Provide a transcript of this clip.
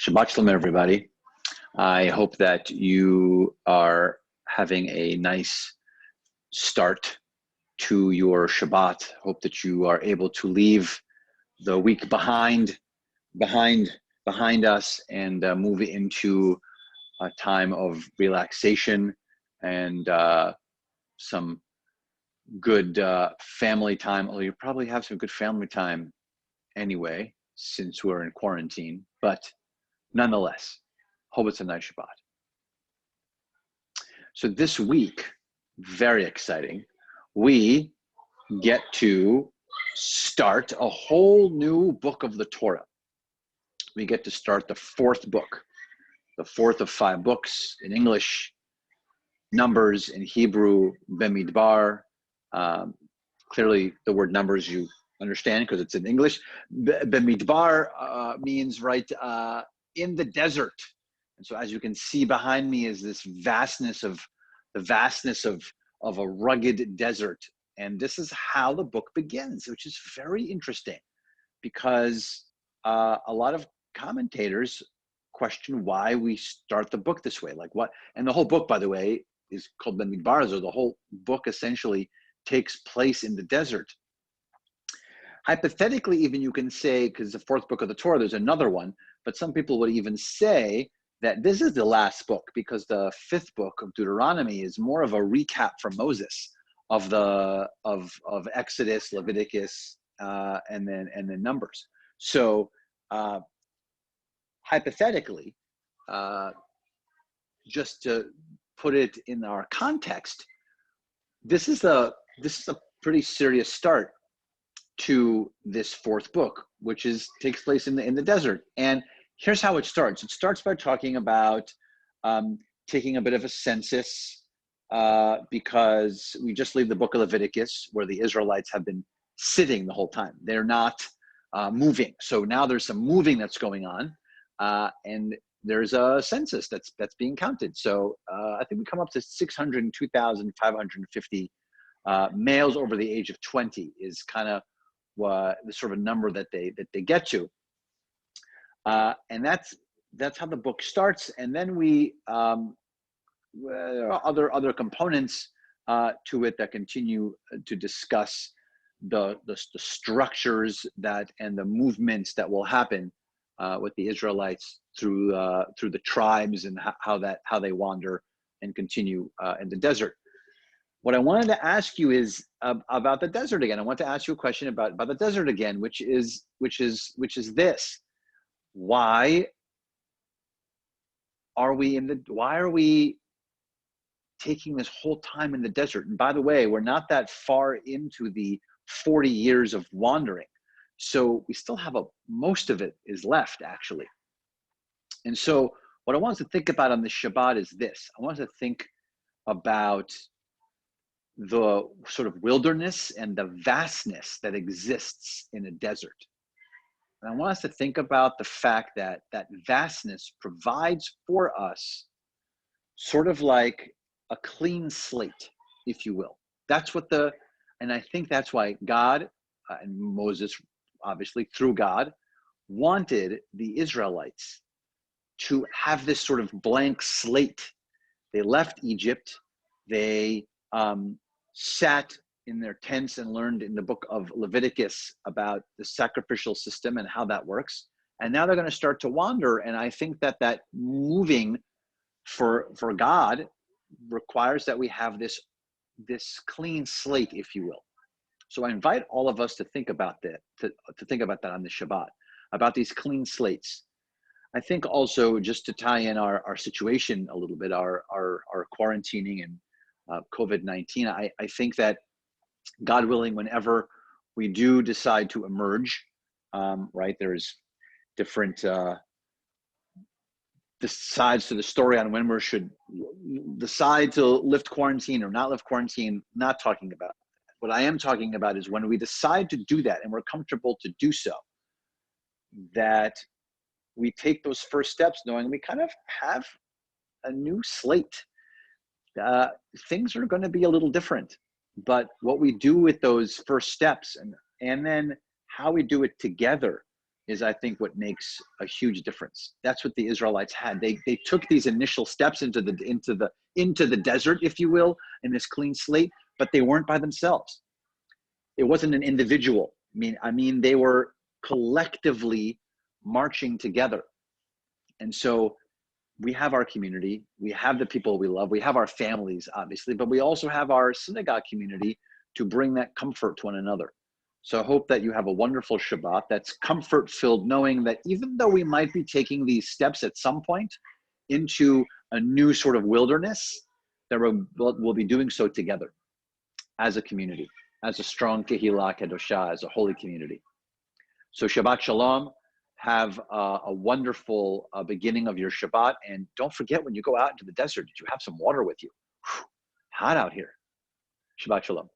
Shabbat Shalom, everybody. I hope that you are having a nice start to your Shabbat. Hope that you are able to leave the week behind us and move into a time of relaxation and some good family time. Well, you probably have some good family time anyway, since we're in quarantine, but nonetheless, hope it's a nice Shabbat. So this week, very exciting, we get to start a whole new book of the Torah. We get to start the fourth book, the fourth of 5 books in English, Numbers in Hebrew, Bemidbar. Clearly the word numbers you understand because it's in English. Bemidbar means in the desert. And so as you can see behind me is this vastness of a rugged desert. And this is how the book begins, which is very interesting because a lot of commentators question why we start the book this way. Like what? And the whole book, by the way, is called Bemidbar. So the whole book essentially takes place in the desert. Hypothetically, even you can say, because the fourth book of the Torah, there's another one, but some people would even say that this is the last book because the 5th book of Deuteronomy is more of a recap from Moses of Exodus, Leviticus, and then Numbers. So hypothetically, just to put it in our context, this is a pretty serious start to this 4th book, which takes place in the desert. And here's how it starts. It starts by talking about taking a bit of a census because we just leave the book of Leviticus where the Israelites have been sitting the whole time. They're not moving. So now there's some moving that's going on, and there's a census that's being counted. So I think we come up to 602,550 males over the age of 20 is kind of the sort of number that they get to, and that's how the book starts. And then we other components to it that continue to discuss the structures and the movements that will happen with the Israelites through the tribes and how they wander and continue in the desert. What I wanted to ask you is about the desert again. I want to ask you a question about the desert again, which is this: why are we taking this whole time in the desert? And by the way, we're not that far into the 40 years of wandering, so we still have most of it is left actually. And so what I want us to think about on the Shabbat is this: I want us to think about the sort of wilderness and the vastness that exists in a desert. And I want us to think about the fact that that vastness provides for us sort of like a clean slate, if you will. And I think that's why God and Moses, obviously through God, wanted the Israelites to have this sort of blank slate. They left Egypt. They sat in their tents and learned in the book of Leviticus about the sacrificial system and how that works. And now they're going to start to wander. And I think that moving for God requires that we have this clean slate, if you will. So I invite all of us to think about that, to think about that on the Shabbat, about these clean slates. I think also, just to tie in our situation a little bit, our quarantining and COVID-19, I think that, God willing, whenever we do decide to emerge, right, there's different sides to the story on when we should decide to lift quarantine or not lift quarantine. Not talking about that. What I am talking about is when we decide to do that and we're comfortable to do so, that we take those first steps knowing we kind of have a new slate. Things are going to be a little different, but what we do with those first steps and then how we do it together is, I think, what makes a huge difference. That's what the Israelites had. They took these initial steps into the desert, if you will, in this clean slate, but they weren't by themselves. It wasn't an individual. I mean, they were collectively marching together. And so we have our community, we have the people we love, we have our families, obviously, but we also have our synagogue community to bring that comfort to one another. So I hope that you have a wonderful Shabbat that's comfort-filled, knowing that even though we might be taking these steps at some point into a new sort of wilderness, that we'll be doing so together as a community, as a strong Kehillah Kedoshah, as a holy community. So Shabbat Shalom. Have a wonderful beginning of your Shabbat. And don't forget, when you go out into the desert, did you have some water with you? Whew, hot out here. Shabbat Shalom.